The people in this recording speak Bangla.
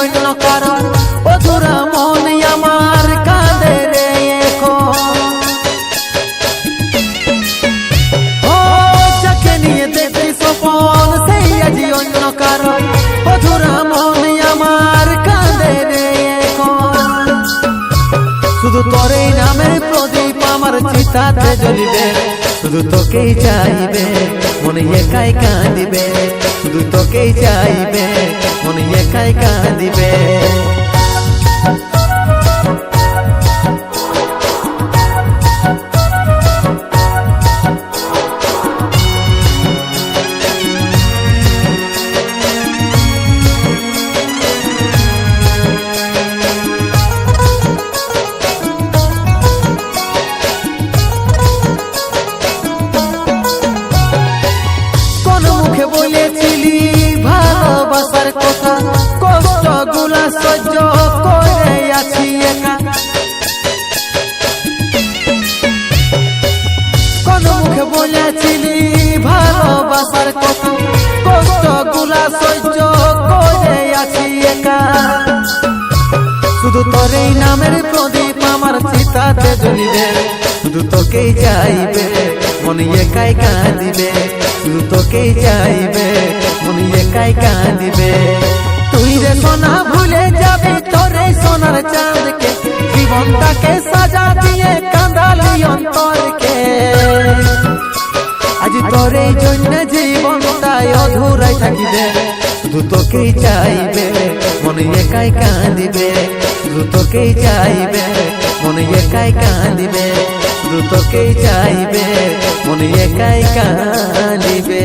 অন্য কারণ অধুরা মন আমার কাঁদে রে এখন। ও যাকে নিয়ে দেখি স্বপন সেই আজি অন্য কারণ অধুরা মন আমার কাঁদে রে এখন। শুধু তোর এই নামের প্রদীপ আমার চিতাতে জ্বলিবে, শুধু তোকেই চাইবে মনে একাই কাঁদিবে, শুধু তোকেই চাইবে মনে একাই কাঁদিবে। বলেছিলি ভালোবাসার কথা, কষ্ট গুলা সহ্য করে আছি একা। কোন মুখে বলেছিলি ভালোবাসার কথা, কষ্ট গুলা সহ্য করে আছি একা। শুধু তোর এই নামের প্রদীপ আমার চিতাতে জ্বলিবে, শুধু তোকেই চাইবে মনে একাই কাঁদিবে, শুধু তোকেই চাইবে মনে একাই কাঁদিবে। তুই রে সোনা ভুলে যাবি তোরে সোনার চাঁদকে, জীবনটাকে সাজা দিয়ে কাঁদালি অন্তরকে। আজ তোর এই জন্য জীবনটাই অধুরাই থাকিবে, শুধু তোকেই চাইবে মনে একাই কাঁদিবে, শুধু তোকেই চাইবে মনে একাই কাঁদিবে, শুধু তোকেই চাইবে মনে একাই কাঁদিবে।